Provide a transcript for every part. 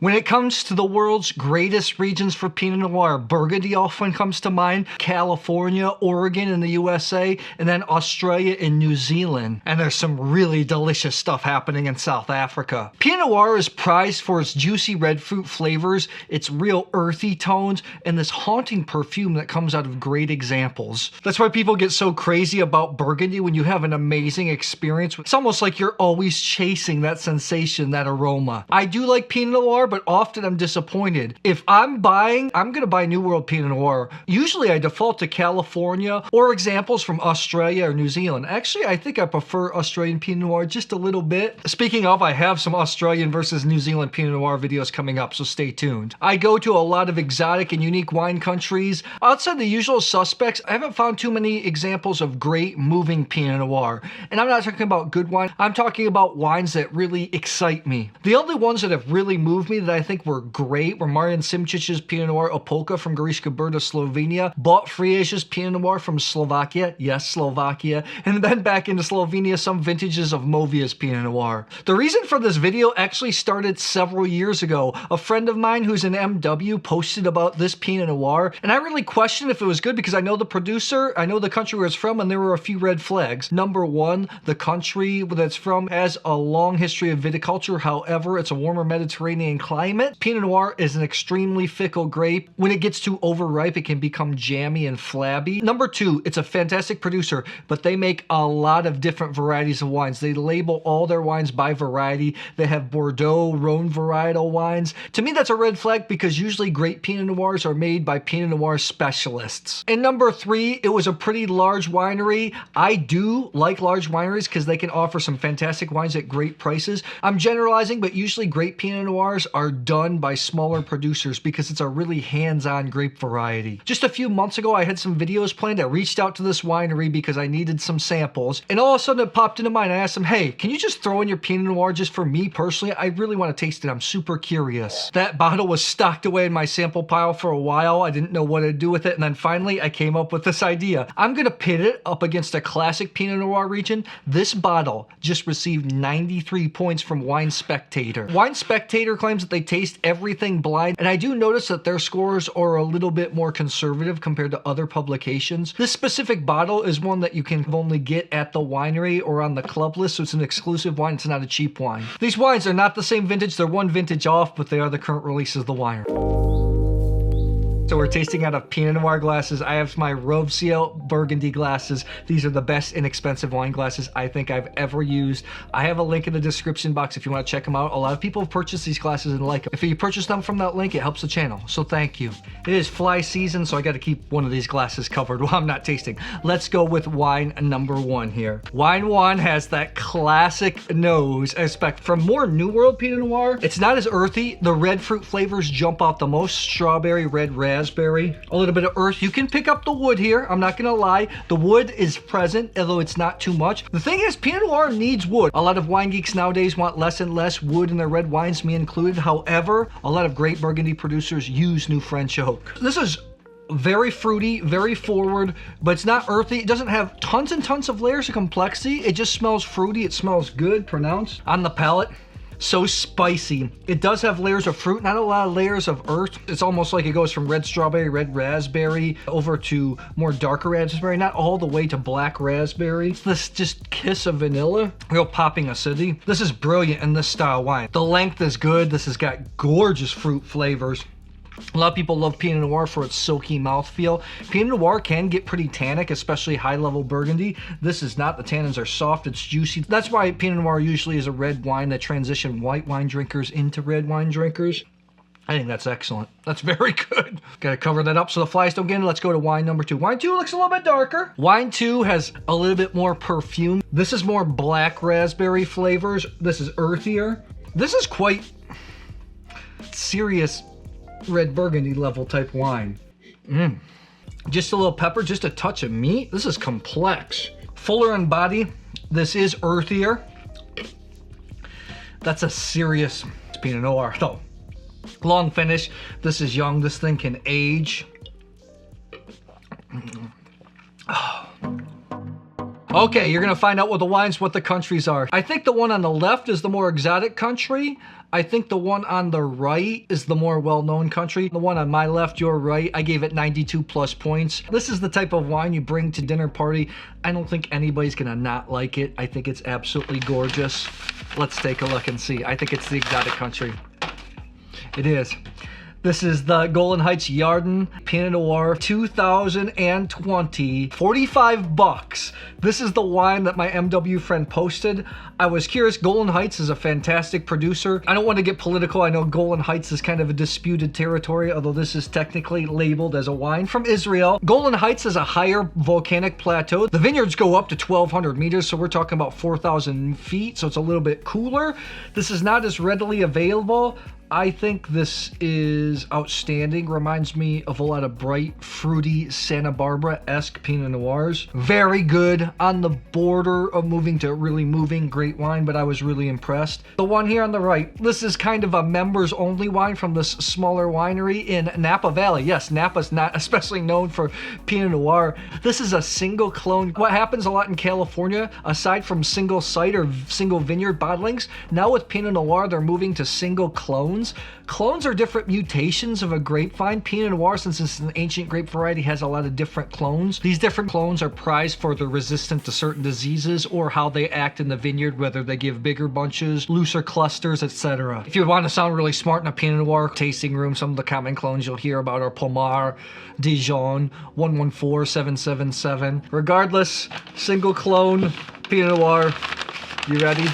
When it comes to the world's greatest regions for Pinot Noir, Burgundy often comes to mind, California, Oregon in the USA, and then Australia and New Zealand. And there's some really delicious stuff happening in South Africa. Pinot Noir is prized for its juicy red fruit flavors, its real earthy tones, and this haunting perfume that comes out of great examples. That's why people get so crazy about Burgundy when you have an amazing experience. It's almost like you're always chasing that sensation, that aroma. I do like Pinot Noir, but often I'm disappointed. If I'm buying, I'm gonna buy New World Pinot Noir. Usually I default to California or examples from Australia or New Zealand. Actually, I think I prefer Australian Pinot Noir just a little bit. Speaking of, I have some Australian versus New Zealand Pinot Noir videos coming up, so stay tuned. I go to a lot of exotic and unique wine countries. Outside the usual suspects, I haven't found too many examples of great moving Pinot Noir. And I'm not talking about good wine, I'm talking about wines that really excite me. The only ones that have really moved me that I think were great were Marian Simčić's Pinot Noir Opolka from Goriška Brda, Slovenia, Bot Frieš's Pinot Noir from Slovakia, yes, Slovakia, and then back into Slovenia, some vintages of Movia's Pinot Noir. The reason for this video actually started several years ago. A friend of mine who's an MW posted about this Pinot Noir, and I really questioned if it was good because I know the producer, I know the country where it's from, and there were a few red flags. Number one, the country that it's from has a long history of viticulture. However, it's a warmer Mediterranean climate. Pinot Noir is an extremely fickle grape. When it gets too overripe, it can become jammy and flabby. Number two, it's a fantastic producer, but they make a lot of different varieties of wines. They label all their wines by variety. They have Bordeaux, Rhone varietal wines. To me, that's a red flag because usually great Pinot Noirs are made by Pinot Noir specialists. And number three, it was a pretty large winery. I do like large wineries because they can offer some fantastic wines at great prices. I'm generalizing, but usually great Pinot Noirs are done by smaller producers because it's a really hands-on grape variety. Just a few months ago, I had some videos planned. I reached out to this winery because I needed some samples, and all of a sudden it popped into mind. I asked them, hey, can you just throw in your Pinot Noir just for me personally? I really want to taste it. I'm super curious. That bottle was stocked away in my sample pile for a while. I didn't know what to do with it, and then finally I came up with this idea. I'm gonna pit it up against a classic Pinot Noir region. This bottle just received 93 points from Wine Spectator. Wine Spectator claims that they taste everything blind, and I do notice that their scores are a little bit more conservative compared to other publications. This specific bottle is one that you can only get at the winery or on the club list, so it's an exclusive wine. It's not a cheap wine. These wines are not the same vintage. They're one vintage off, but they are the current releases of the winery. So we're tasting out of Pinot Noir glasses. I have my Rovsya Burgundy glasses. These are the best inexpensive wine glasses I think I've ever used. I have a link in the description box if you want to check them out. A lot of people have purchased these glasses and like them. If you purchase them from that link, it helps the channel, so thank you. It is fly season, so I got to keep one of these glasses covered while I'm not tasting. Let's go with wine number one here. Wine one has that classic nose I expect from more New World Pinot Noir. It's not as earthy. The red fruit flavors jump out the most. Strawberry, red raspberry, a little bit of earth. You can pick up the wood here. I'm not gonna lie. The wood is present, although it's not too much. The thing is, Pinot Noir needs wood. A lot of wine geeks nowadays want less and less wood in their red wines, me included. However, a lot of great Burgundy producers use New French oak. This is very fruity, very forward, but it's not earthy. It doesn't have tons and tons of layers of complexity. It just smells fruity. It smells good, pronounced on the palate. So spicy. It does have layers of fruit, not a lot of layers of earth. It's almost like it goes from red strawberry, red raspberry, over to more darker raspberry, not all the way to black raspberry. This just kiss of vanilla, real popping acidity. This is brilliant in this style wine. The length is good. This has got gorgeous fruit flavors. A lot of people love Pinot Noir for its silky mouthfeel. Pinot Noir can get pretty tannic, especially high-level Burgundy. This is not. The tannins are soft, it's juicy. That's why Pinot Noir usually is a red wine that transition white wine drinkers into red wine drinkers. I think that's excellent. That's very good. Gotta cover that up so the flies don't get in. Let's go to wine number two. Wine two looks a little bit darker. Wine two has a little bit more perfume. This is more black raspberry flavors. This is earthier. This is quite serious red Burgundy level type wine. Just a little pepper, just a touch of meat. This is complex. Fuller in body. This is earthier. That's a serious Pinot Noir though. Long finish. This is young. This thing can age. Okay, you're gonna find out what the wines, what the countries are. I think the one on the left is the more exotic country. I think the one on the right is the more well-known country. The one on my left, your right, I gave it 92 plus points. This is the type of wine you bring to dinner party. I don't think anybody's gonna not like it. I think it's absolutely gorgeous. Let's take a look and see. I think it's the exotic country. It is. This is the Golan Heights Yarden Pinot Noir 2020, 45 bucks. This is the wine that my MW friend posted. I was curious. Golan Heights is a fantastic producer. I don't want to get political. I know Golan Heights is kind of a disputed territory, although this is technically labeled as a wine from Israel. Golan Heights is a higher volcanic plateau. The vineyards go up to 1,200 meters, so we're talking about 4,000 feet, so it's a little bit cooler. This is not as readily available. I think this is outstanding. Reminds me of a lot of bright, fruity, Santa Barbara-esque Pinot Noirs. Very good, on the border of moving to really moving, great wine, but I was really impressed. The one here on the right, this is kind of a members-only wine from this smaller winery in Napa Valley. Yes, Napa's not especially known for Pinot Noir. This is a single clone. What happens a lot in California, aside from single site or single vineyard bottlings, now with Pinot Noir, they're moving to single clones. Clones are different mutations of a grapevine. Pinot Noir, since it's an ancient grape variety, has a lot of different clones. These different clones are prized for they're resistant to certain diseases or how they act in the vineyard, whether they give bigger bunches, looser clusters, etc. If you want to sound really smart in a Pinot Noir tasting room, some of the common clones you'll hear about are Pomar, Dijon, 114777. Regardless, single clone, Pinot Noir. You ready?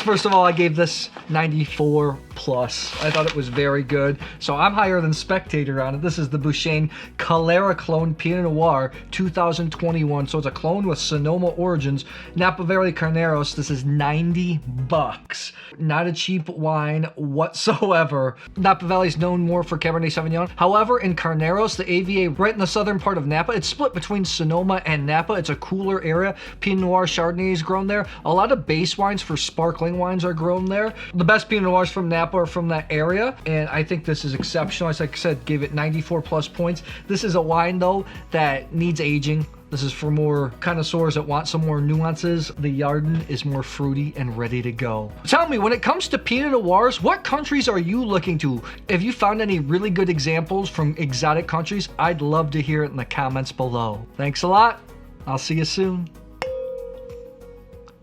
First of all, I gave this 94 plus. I thought it was very good. So I'm higher than Spectator on it. This is the Bouchaine Calera clone Pinot Noir 2021. So it's a clone with Sonoma origins. Napa Valley Carneros. This is 90 bucks. Not a cheap wine whatsoever. Napa Valley is known more for Cabernet Sauvignon. However, in Carneros, the AVA, right in the southern part of Napa, it's split between Sonoma and Napa. It's a cooler area. Pinot Noir Chardonnay is grown there. A lot of base wines for sparkling wines are grown there. The best Pinot Noirs from Napa are from that area, and I think this is exceptional. As I said, gave it 94 plus points. This is a wine, though, that needs aging. This is for more connoisseurs that want some more nuances. The Yarden is more fruity and ready to go. Tell me, when it comes to Pinot Noirs, what countries are you looking to? If you found any really good examples from exotic countries, I'd love to hear it in the comments below. Thanks a lot. I'll see you soon.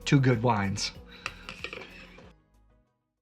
Two good wines.